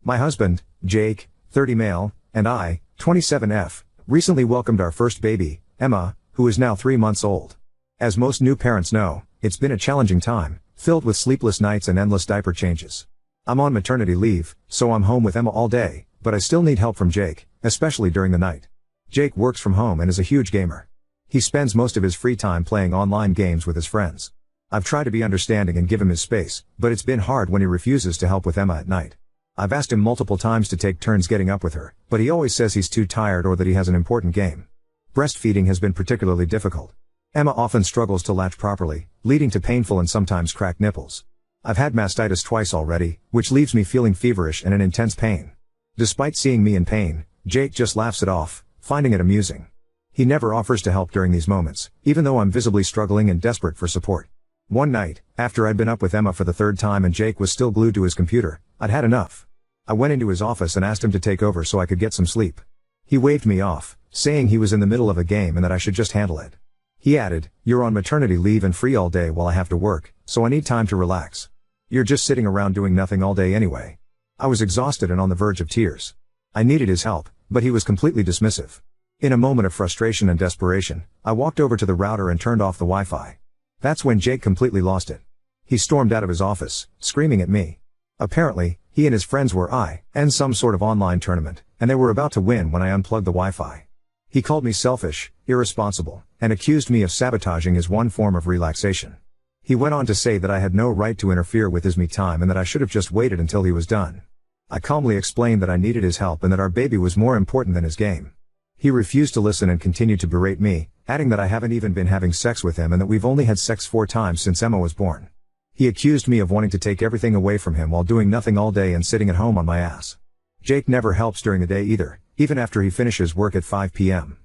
My husband, Jake, 30 male, and I, 27F, recently welcomed our first baby, Emma, who is now 3 months old. As most new parents know, it's been a challenging time, filled with sleepless nights and endless diaper changes. I'm on maternity leave, so I'm home with Emma all day, but I still need help from Jake, especially during the night. Jake works from home and is a huge gamer. He spends most of his free time playing online games with his friends. I've tried to be understanding and give him his space, but it's been hard when he refuses to help with Emma at night. I've asked him multiple times to take turns getting up with her, but he always says he's too tired or that he has an important game. Breastfeeding has been particularly difficult. Emma often struggles to latch properly, leading to painful and sometimes cracked nipples. I've had mastitis twice already, which leaves me feeling feverish and in intense pain. Despite seeing me in pain, Jake just laughs it off, finding it amusing. He never offers to help during these moments, even though I'm visibly struggling and desperate for support. One night, after I'd been up with Emma for the third time and Jake was still glued to his computer, I'd had enough. I went into his office and asked him to take over so I could get some sleep. He waved me off, saying he was in the middle of a game and that I should just handle it. He added, "You're on maternity leave and free all day while I have to work, so I need time to relax. You're just sitting around doing nothing all day anyway." I was exhausted and on the verge of tears. I needed his help, but he was completely dismissive. In a moment of frustration and desperation, I walked over to the router and turned off the Wi-Fi. That's when Jake completely lost it. He stormed out of his office, screaming at me. Apparently, he and his friends were in some sort of online tournament, and they were about to win when I unplugged the Wi-Fi. He called me selfish, irresponsible, and accused me of sabotaging his one form of relaxation. He went on to say that I had no right to interfere with his me time and that I should have just waited until he was done. I calmly explained that I needed his help and that our baby was more important than his game. He refused to listen and continued to berate me, adding that I haven't even been having sex with him and that we've only had sex 4 times since Emma was born. He accused me of wanting to take everything away from him while doing nothing all day and sitting at home on my ass. Jake never helps during the day either, even after he finishes work at 5 p.m.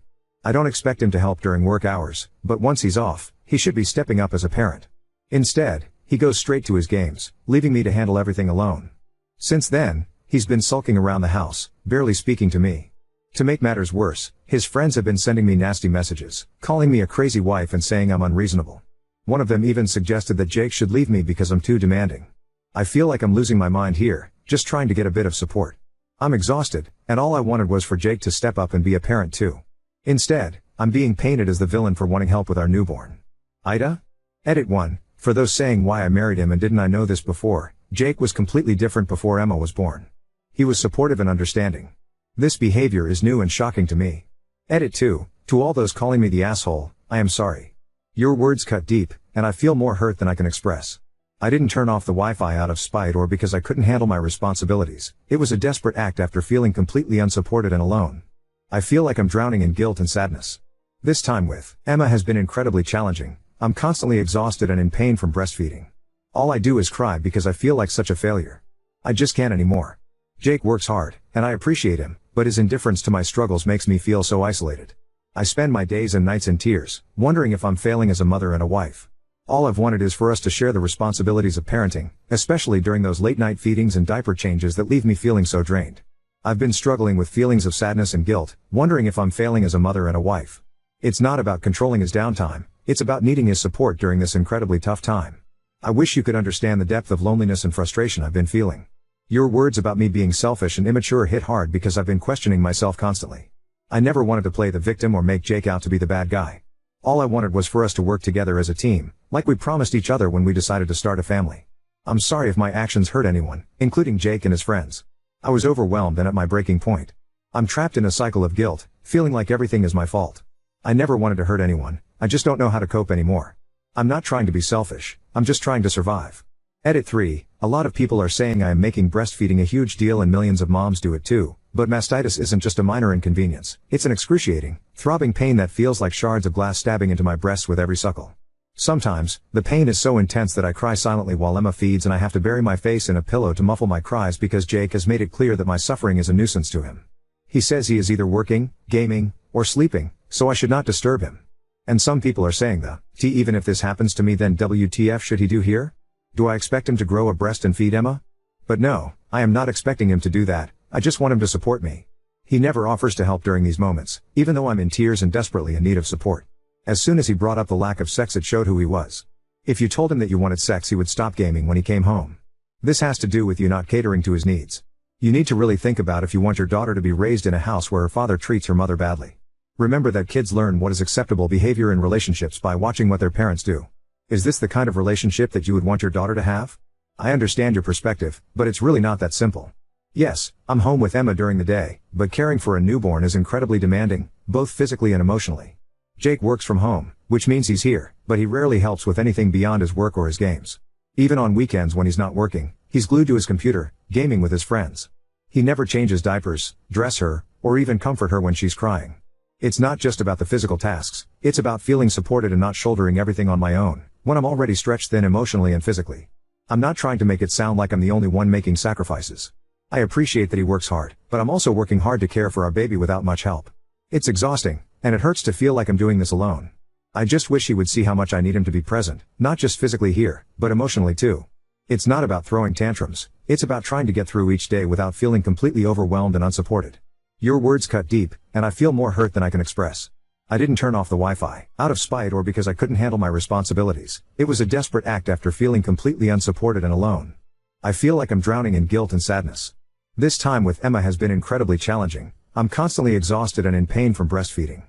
I don't expect him to help during work hours, but once he's off, he should be stepping up as a parent. Instead, he goes straight to his games, leaving me to handle everything alone. Since then, he's been sulking around the house, barely speaking to me. To make matters worse, his friends have been sending me nasty messages, calling me a crazy wife and saying I'm unreasonable. One of them even suggested that Jake should leave me because I'm too demanding. I feel like I'm losing my mind here, just trying to get a bit of support. I'm exhausted, and all I wanted was for Jake to step up and be a parent too. Instead, I'm being painted as the villain for wanting help with our newborn. Ida? Edit 1. For those saying why I married him and didn't I know this before, Jake was completely different before Emma was born. He was supportive and understanding. This behavior is new and shocking to me. Edit 2. To all those calling me the asshole, I am sorry. Your words cut deep, and I feel more hurt than I can express. I didn't turn off the Wi-Fi out of spite or because I couldn't handle my responsibilities. It was a desperate act after feeling completely unsupported and alone. I feel like I'm drowning in guilt and sadness. This time with Emma has been incredibly challenging. I'm constantly exhausted and in pain from breastfeeding. All I do is cry because I feel like such a failure. I just can't anymore. Jake works hard, and I appreciate him, but his indifference to my struggles makes me feel so isolated. I spend my days and nights in tears, wondering if I'm failing as a mother and a wife. All I've wanted is for us to share the responsibilities of parenting, especially during those late-night feedings and diaper changes that leave me feeling so drained. I've been struggling with feelings of sadness and guilt, wondering if I'm failing as a mother and a wife. It's not about controlling his downtime, it's about needing his support during this incredibly tough time. I wish you could understand the depth of loneliness and frustration I've been feeling. Your words about me being selfish and immature hit hard because I've been questioning myself constantly. I never wanted to play the victim or make Jake out to be the bad guy. All I wanted was for us to work together as a team, like we promised each other when we decided to start a family. I'm sorry if my actions hurt anyone, including Jake and his friends. I was overwhelmed and at my breaking point. I'm trapped in a cycle of guilt, feeling like everything is my fault. I never wanted to hurt anyone, I just don't know how to cope anymore. I'm not trying to be selfish, I'm just trying to survive. Edit 3. A lot of people are saying I am making breastfeeding a huge deal and millions of moms do it too, but mastitis isn't just a minor inconvenience, it's an excruciating, throbbing pain that feels like shards of glass stabbing into my breasts with every suckle. Sometimes, the pain is so intense that I cry silently while Emma feeds and I have to bury my face in a pillow to muffle my cries because Jake has made it clear that my suffering is a nuisance to him. He says he is either working, gaming, or sleeping, so I should not disturb him. And some people are saying even if this happens to me then WTF should he do here? Do I expect him to grow a breast and feed Emma? But no, I am not expecting him to do that, I just want him to support me. He never offers to help during these moments, even though I'm in tears and desperately in need of support. As soon as he brought up the lack of sex it showed who he was. If you told him that you wanted sex he would stop gaming when he came home. This has to do with you not catering to his needs. You need to really think about if you want your daughter to be raised in a house where her father treats her mother badly. Remember that kids learn what is acceptable behavior in relationships by watching what their parents do. Is this the kind of relationship that you would want your daughter to have? I understand your perspective, but it's really not that simple. Yes, I'm home with Emma during the day, but caring for a newborn is incredibly demanding, both physically and emotionally. Jake works from home, which means he's here, but he rarely helps with anything beyond his work or his games. Even on weekends when he's not working, he's glued to his computer, gaming with his friends. He never changes diapers, dress her, or even comfort her when she's crying. It's not just about the physical tasks, it's about feeling supported and not shouldering everything on my own, when I'm already stretched thin emotionally and physically. I'm not trying to make it sound like I'm the only one making sacrifices. I appreciate that he works hard, but I'm also working hard to care for our baby without much help. It's exhausting, and it hurts to feel like I'm doing this alone. I just wish he would see how much I need him to be present, not just physically here, but emotionally too. It's not about throwing tantrums, it's about trying to get through each day without feeling completely overwhelmed and unsupported. Your words cut deep, and I feel more hurt than I can express. I didn't turn off the Wi-Fi, out of spite or because I couldn't handle my responsibilities. It was a desperate act after feeling completely unsupported and alone. I feel like I'm drowning in guilt and sadness. This time with Emma has been incredibly challenging. I'm constantly exhausted and in pain from breastfeeding.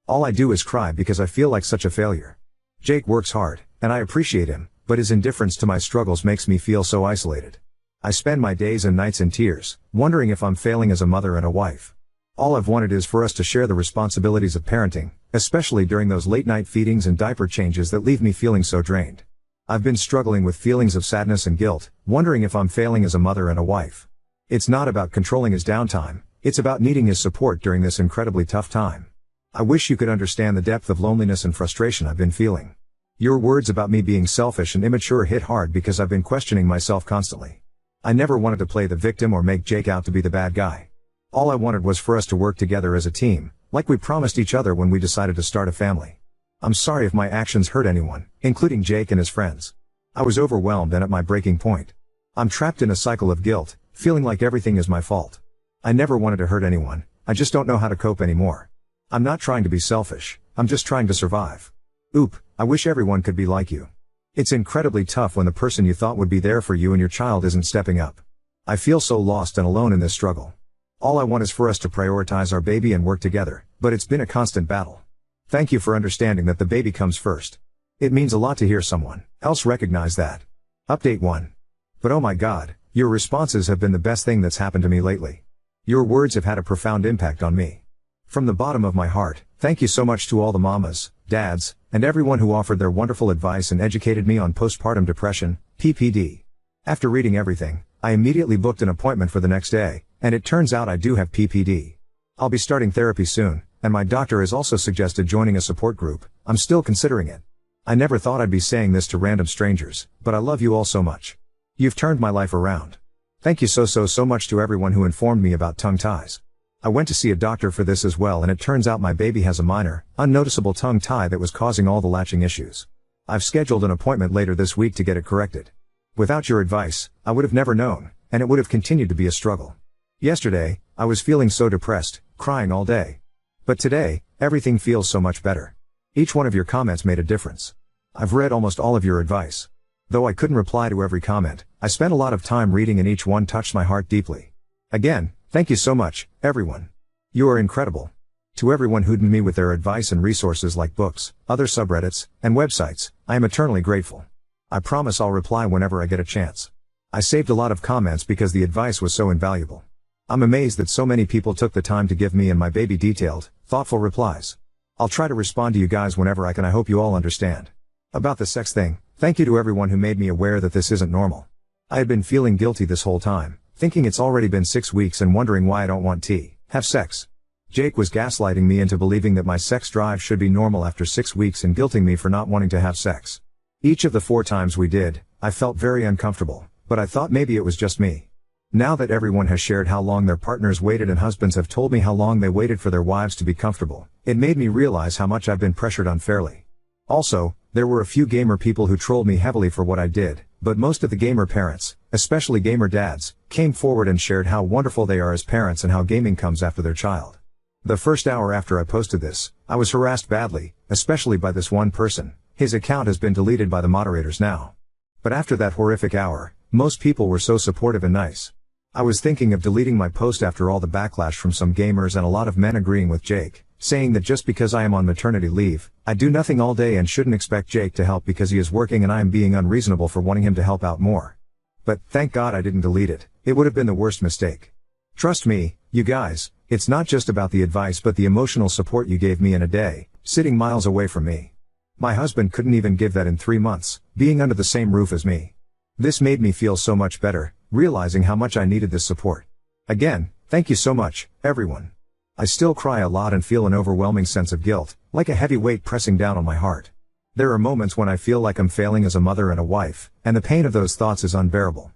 All I do is cry because I feel like such a failure. Jake works hard, and I appreciate him, but his indifference to my struggles makes me feel so isolated. I spend my days and nights in tears, wondering if I'm failing as a mother and a wife. All I've wanted is for us to share the responsibilities of parenting, especially during those late-night feedings and diaper changes that leave me feeling so drained. I've been struggling with feelings of sadness and guilt, wondering if I'm failing as a mother and a wife. It's not about controlling his downtime, it's about needing his support during this incredibly tough time. I wish you could understand the depth of loneliness and frustration I've been feeling. Your words about me being selfish and immature hit hard because I've been questioning myself constantly. I never wanted to play the victim or make Jake out to be the bad guy. All I wanted was for us to work together as a team, like we promised each other when we decided to start a family. I'm sorry if my actions hurt anyone, including Jake and his friends. I was overwhelmed and at my breaking point. I'm trapped in a cycle of guilt, feeling like everything is my fault. I never wanted to hurt anyone, I just don't know how to cope anymore. I'm not trying to be selfish, I'm just trying to survive. Oop, I wish everyone could be like you. It's incredibly tough when the person you thought would be there for you and your child isn't stepping up. I feel so lost and alone in this struggle. All I want is for us to prioritize our baby and work together, but it's been a constant battle. Thank you for understanding that the baby comes first. It means a lot to hear someone else recognize that. Update 1. But oh my God, your responses have been the best thing that's happened to me lately. Your words have had a profound impact on me. From the bottom of my heart, thank you so much to all the mamas, dads, and everyone who offered their wonderful advice and educated me on postpartum depression, PPD. After reading everything, I immediately booked an appointment for the next day, and it turns out I do have PPD. I'll be starting therapy soon, and my doctor has also suggested joining a support group. I'm still considering it. I never thought I'd be saying this to random strangers, but I love you all so much. You've turned my life around. Thank you so much to everyone who informed me about tongue ties. I went to see a doctor for this as well, and it turns out my baby has a minor, unnoticeable tongue tie that was causing all the latching issues. I've scheduled an appointment later this week to get it corrected. Without your advice, I would have never known, and it would have continued to be a struggle. Yesterday, I was feeling so depressed, crying all day. But today, everything feels so much better. Each one of your comments made a difference. I've read almost all of your advice. Though I couldn't reply to every comment, I spent a lot of time reading and each one touched my heart deeply. Again, thank you so much, everyone. You are incredible. To everyone who'd me with their advice and resources like books, other subreddits, and websites, I am eternally grateful. I promise I'll reply whenever I get a chance. I saved a lot of comments because the advice was so invaluable. I'm amazed that so many people took the time to give me and my baby detailed, thoughtful replies. I'll try to respond to you guys whenever I can. I hope you all understand. About the sex thing, thank you to everyone who made me aware that this isn't normal. I had been feeling guilty this whole time, thinking it's already been 6 weeks and wondering why I don't want to have sex. Jake was gaslighting me into believing that my sex drive should be normal after 6 weeks and guilting me for not wanting to have sex. Each of the 4 times we did, I felt very uncomfortable, but I thought maybe it was just me. Now that everyone has shared how long their partners waited and husbands have told me how long they waited for their wives to be comfortable, it made me realize how much I've been pressured unfairly. Also, there were a few gamer people who trolled me heavily for what I did, but most of the gamer parents, especially gamer dads, came forward and shared how wonderful they are as parents and how gaming comes after their child. The first hour after I posted this, I was harassed badly, especially by this one person. His account has been deleted by the moderators now. But after that horrific hour, most people were so supportive and nice. I was thinking of deleting my post after all the backlash from some gamers and a lot of men agreeing with Jake, saying that just because I am on maternity leave, I do nothing all day and shouldn't expect Jake to help because he is working and I am being unreasonable for wanting him to help out more. But, thank God I didn't delete it, it would have been the worst mistake. Trust me, you guys, it's not just about the advice but the emotional support you gave me in a day, sitting miles away from me. My husband couldn't even give that in 3 months, being under the same roof as me. This made me feel so much better, realizing how much I needed this support. Again, thank you so much, everyone. I still cry a lot and feel an overwhelming sense of guilt, like a heavy weight pressing down on my heart. There are moments when I feel like I'm failing as a mother and a wife, and the pain of those thoughts is unbearable.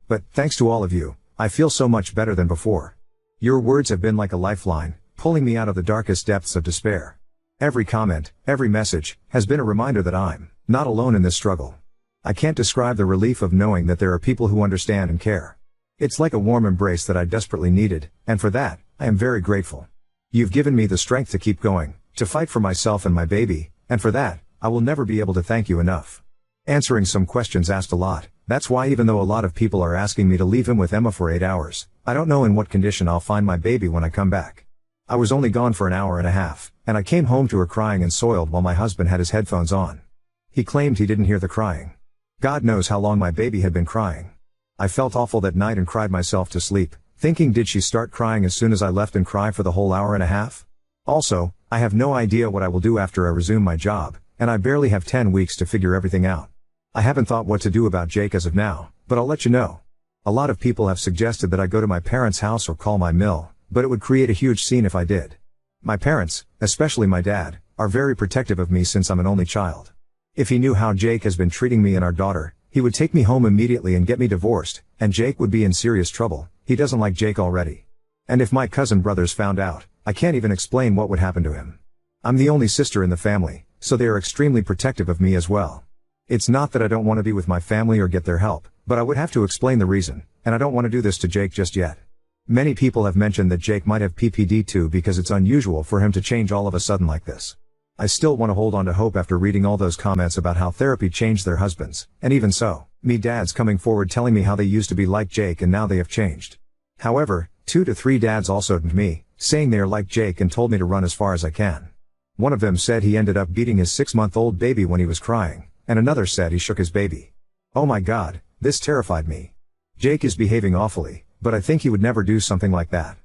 But, thanks to all of you, I feel so much better than before. Your words have been like a lifeline, pulling me out of the darkest depths of despair. Every comment, every message, has been a reminder that I'm not alone in this struggle. I can't describe the relief of knowing that there are people who understand and care. It's like a warm embrace that I desperately needed, and for that, I am very grateful. You've given me the strength to keep going, to fight for myself and my baby, and for that, I will never be able to thank you enough. Answering some questions asked a lot, that's why even though a lot of people are asking me to leave him with Emma for 8 hours, I don't know in what condition I'll find my baby when I come back. I was only gone for an hour and a half, and I came home to her crying and soiled while my husband had his headphones on. He claimed he didn't hear the crying. God knows how long my baby had been crying. I felt awful that night and cried myself to sleep, thinking did she start crying as soon as I left and cry for the whole hour and a half? Also, I have no idea what I will do after I resume my job, and I barely have 10 weeks to figure everything out. I haven't thought what to do about Jake as of now, but I'll let you know. A lot of people have suggested that I go to my parents' house or call my mill, but it would create a huge scene if I did. My parents, especially my dad, are very protective of me since I'm an only child. If he knew how Jake has been treating me and our daughter, he would take me home immediately and get me divorced, and Jake would be in serious trouble. He doesn't like Jake already. And if my cousin brothers found out, I can't even explain what would happen to him. I'm the only sister in the family, so they are extremely protective of me as well. It's not that I don't want to be with my family or get their help, but I would have to explain the reason, and I don't want to do this to Jake just yet. Many people have mentioned that Jake might have PPD too because it's unusual for him to change all of a sudden like this. I still want to hold on to hope after reading all those comments about how therapy changed their husbands, and even so, me dads coming forward telling me how they used to be like Jake and now they have changed. However, 2 to 3 dads also DM'd me, saying they are like Jake and told me to run as far as I can. One of them said he ended up beating his 6-month-old baby when he was crying, and another said he shook his baby. Oh my God, this terrified me. Jake is behaving awfully, but I think he would never do something like that.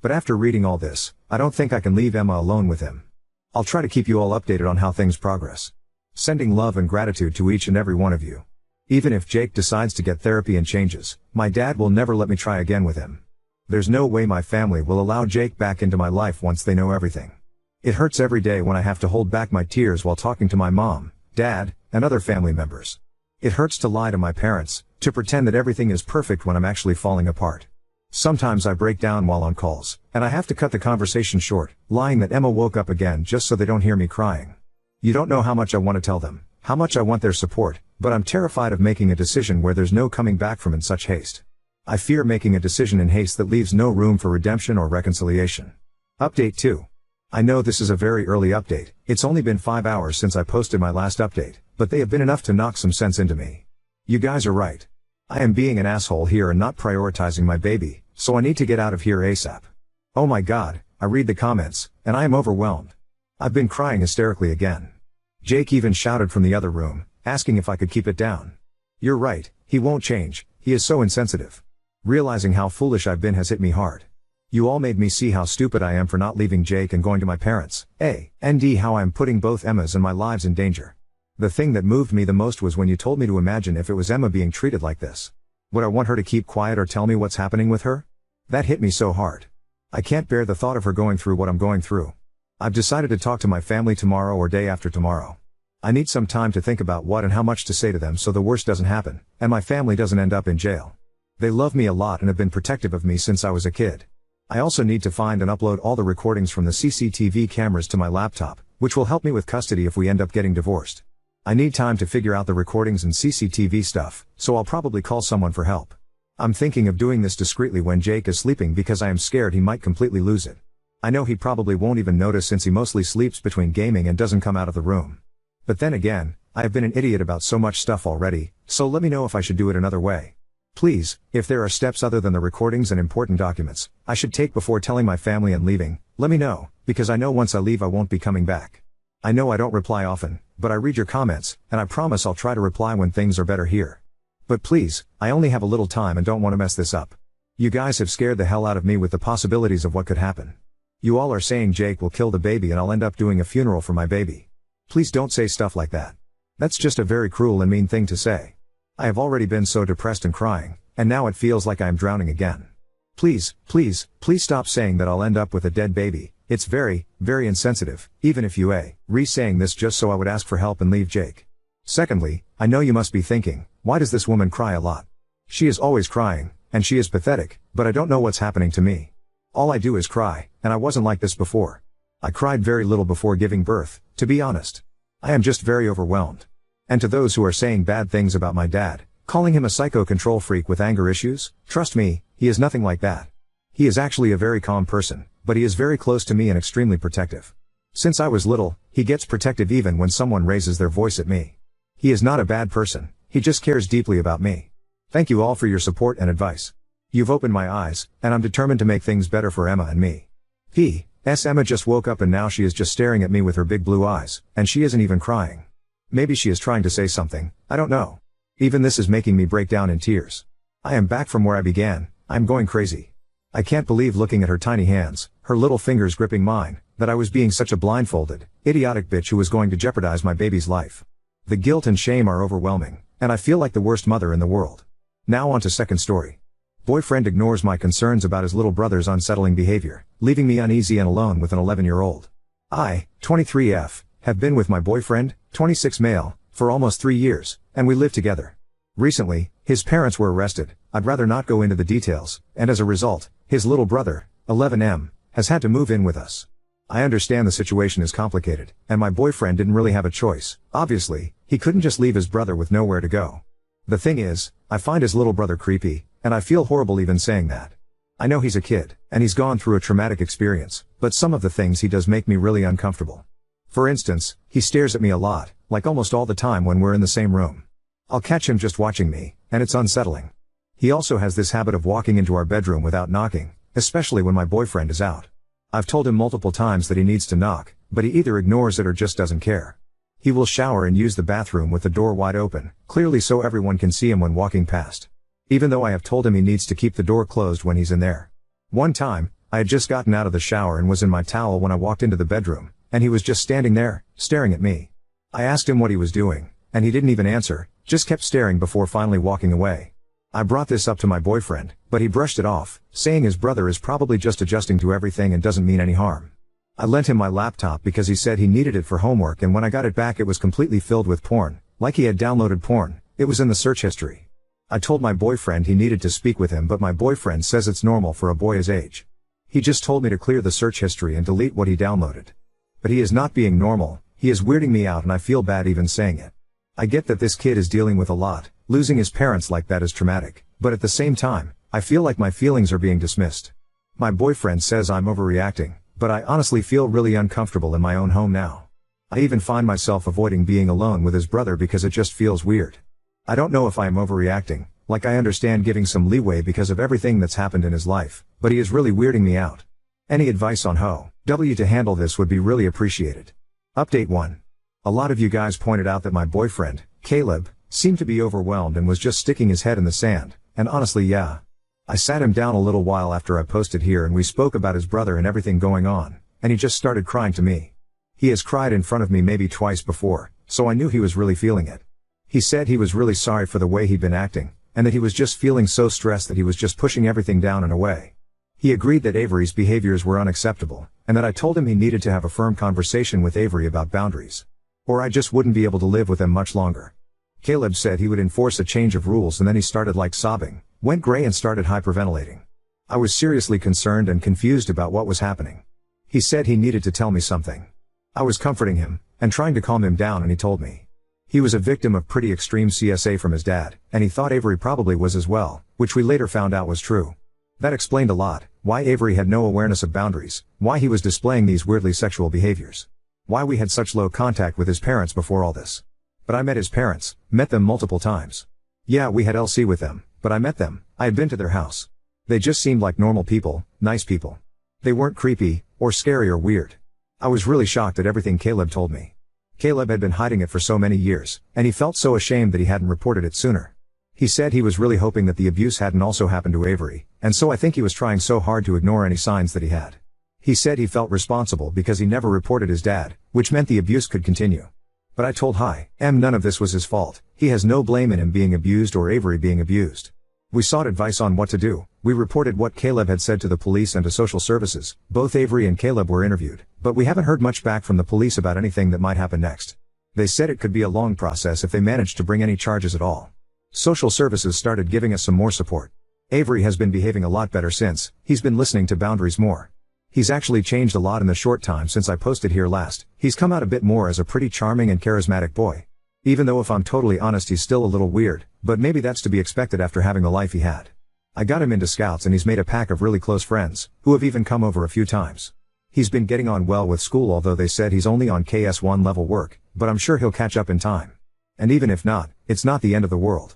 But after reading all this, I don't think I can leave Emma alone with him. I'll try to keep you all updated on how things progress. Sending love and gratitude to each and every one of you. Even if Jake decides to get therapy and changes, my dad will never let me try again with him. There's no way my family will allow Jake back into my life once they know everything. It hurts every day when I have to hold back my tears while talking to my mom, dad, and other family members. It hurts to lie to my parents, to pretend that everything is perfect when I'm actually falling apart. Sometimes I break down while on calls, and I have to cut the conversation short, lying that Emma woke up again just so they don't hear me crying. You don't know how much I want to tell them, how much I want their support, but I'm terrified of making a decision where there's no coming back from in such haste. I fear making a decision in haste that leaves no room for redemption or reconciliation. Update 2. I know this is a very early update, it's only been 5 hours since I posted my last update, but they have been enough to knock some sense into me. You guys are right. I am being an asshole here and not prioritizing my baby, so I need to get out of here ASAP. Oh my God, I read the comments, and I am overwhelmed. I've been crying hysterically again. Jake even shouted from the other room, asking if I could keep it down. You're right, he won't change, he is so insensitive. Realizing how foolish I've been has hit me hard. You all made me see how stupid I am for not leaving Jake and going to my parents, and how I am putting both Emma's and my lives in danger. The thing that moved me the most was when you told me to imagine if it was Emma being treated like this. Would I want her to keep quiet or tell me what's happening with her? That hit me so hard. I can't bear the thought of her going through what I'm going through. I've decided to talk to my family tomorrow or day after tomorrow. I need some time to think about what and how much to say to them so the worst doesn't happen, and my family doesn't end up in jail. They love me a lot and have been protective of me since I was a kid. I also need to find and upload all the recordings from the CCTV cameras to my laptop, which will help me with custody if we end up getting divorced. I need time to figure out the recordings and CCTV stuff, so I'll probably call someone for help. I'm thinking of doing this discreetly when Jake is sleeping because I am scared he might completely lose it. I know he probably won't even notice since he mostly sleeps between gaming and doesn't come out of the room. But then again, I have been an idiot about so much stuff already, so let me know if I should do it another way. Please, if there are steps other than the recordings and important documents I should take before telling my family and leaving, let me know, because I know once I leave I won't be coming back. I know I don't reply often, but I read your comments, and I promise I'll try to reply when things are better here. But please, I only have a little time and don't want to mess this up. You guys have scared the hell out of me with the possibilities of what could happen. You all are saying Jake will kill the baby and I'll end up doing a funeral for my baby. Please don't say stuff like that. That's just a very cruel and mean thing to say. I have already been so depressed and crying, and now it feels like I am drowning again. Please, please, please stop saying that I'll end up with a dead baby. It's very, very insensitive, even if you re-saying this just so I would ask for help and leave Jake. Secondly, I know you must be thinking, why does this woman cry a lot? She is always crying, and she is pathetic, but I don't know what's happening to me. All I do is cry, and I wasn't like this before. I cried very little before giving birth, to be honest. I am just very overwhelmed. And to those who are saying bad things about my dad, calling him a psycho control freak with anger issues, trust me, he is nothing like that. He is actually a very calm person, but he is very close to me and extremely protective. Since I was little, he gets protective even when someone raises their voice at me. He is not a bad person, he just cares deeply about me. Thank you all for your support and advice. You've opened my eyes, and I'm determined to make things better for Emma and me. P.S. Emma just woke up and now she is just staring at me with her big blue eyes, and she isn't even crying. Maybe she is trying to say something, I don't know. Even this is making me break down in tears. I am back from where I began, I'm going crazy. I can't believe looking at her tiny hands, her little fingers gripping mine, that I was being such a blindfolded, idiotic bitch who was going to jeopardize my baby's life. The guilt and shame are overwhelming, and I feel like the worst mother in the world. Now on to second story. Boyfriend ignores my concerns about his little brother's unsettling behavior, leaving me uneasy and alone with an 11-year-old. I, 23F, have been with my boyfriend, 26 male, for almost 3 years, and we live together. Recently, his parents were arrested, I'd rather not go into the details, and as a result, his little brother, 11M, has had to move in with us. I understand the situation is complicated, and my boyfriend didn't really have a choice. Obviously, he couldn't just leave his brother with nowhere to go. The thing is, I find his little brother creepy, and I feel horrible even saying that. I know he's a kid, and he's gone through a traumatic experience, but some of the things he does make me really uncomfortable. For instance, he stares at me a lot, like almost all the time when we're in the same room. I'll catch him just watching me, and it's unsettling. He also has this habit of walking into our bedroom without knocking, especially when my boyfriend is out. I've told him multiple times that he needs to knock, but he either ignores it or just doesn't care. He will shower and use the bathroom with the door wide open, clearly so everyone can see him when walking past. Even though I have told him he needs to keep the door closed when he's in there. One time, I had just gotten out of the shower and was in my towel when I walked into the bedroom, and he was just standing there, staring at me. I asked him what he was doing, and he didn't even answer, just kept staring before finally walking away. I brought this up to my boyfriend, but he brushed it off, saying his brother is probably just adjusting to everything and doesn't mean any harm. I lent him my laptop because he said he needed it for homework, and when I got it back it was completely filled with porn, like he had downloaded porn. It was in the search history. I told my boyfriend he needed to speak with him, but my boyfriend says it's normal for a boy his age. He just told me to clear the search history and delete what he downloaded. But he is not being normal, he is weirding me out and I feel bad even saying it. I get that this kid is dealing with a lot, losing his parents like that is traumatic, but at the same time, I feel like my feelings are being dismissed. My boyfriend says I'm overreacting, but I honestly feel really uncomfortable in my own home now. I even find myself avoiding being alone with his brother because it just feels weird. I don't know if I am overreacting, like I understand giving some leeway because of everything that's happened in his life, but he is really weirding me out. Any advice on how to handle this would be really appreciated. Update 1. A lot of you guys pointed out that my boyfriend, Caleb, seemed to be overwhelmed and was just sticking his head in the sand, and honestly yeah. I sat him down a little while after I posted here and we spoke about his brother and everything going on, and he just started crying to me. He has cried in front of me maybe twice before, so I knew he was really feeling it. He said he was really sorry for the way he'd been acting, and that he was just feeling so stressed that he was just pushing everything down and away. He agreed that Avery's behaviors were unacceptable, and that I told him he needed to have a firm conversation with Avery about boundaries. Or I just wouldn't be able to live with him much longer. Caleb said he would enforce a change of rules, and then he started like sobbing, went gray and started hyperventilating. I was seriously concerned and confused about what was happening. He said he needed to tell me something. I was comforting him, and trying to calm him down, and he told me he was a victim of pretty extreme CSA from his dad, and he thought Avery probably was as well, which we later found out was true. That explained a lot, why Avery had no awareness of boundaries, why he was displaying these weirdly sexual behaviors. Why we had such low contact with his parents before all this. But I met his parents, met them multiple times. Yeah, we had LC with them, but I met them. I had been to their house. They just seemed like normal people, nice people. They weren't creepy, or scary or weird. I was really shocked at everything Caleb told me. Caleb had been hiding it for so many years, and he felt so ashamed that he hadn't reported it sooner. He said he was really hoping that the abuse hadn't also happened to Avery, and so I think he was trying so hard to ignore any signs that he had. He said he felt responsible because he never reported his dad, which meant the abuse could continue. But I told none of this was his fault. He has no blame in him being abused or Avery being abused. We sought advice on what to do. We reported what Caleb had said to the police and to social services. Both Avery and Caleb were interviewed, but we haven't heard much back from the police about anything that might happen next. They said it could be a long process if they managed to bring any charges at all. Social services started giving us some more support. Avery has been behaving a lot better since. He's been listening to boundaries more. He's actually changed a lot in the short time since I posted here last. He's come out a bit more as a pretty charming and charismatic boy. Even though if I'm totally honest he's still a little weird, but maybe that's to be expected after having the life he had. I got him into Scouts and he's made a pack of really close friends, who have even come over a few times. He's been getting on well with school, although they said he's only on KS1 level work, but I'm sure he'll catch up in time. And even if not, it's not the end of the world.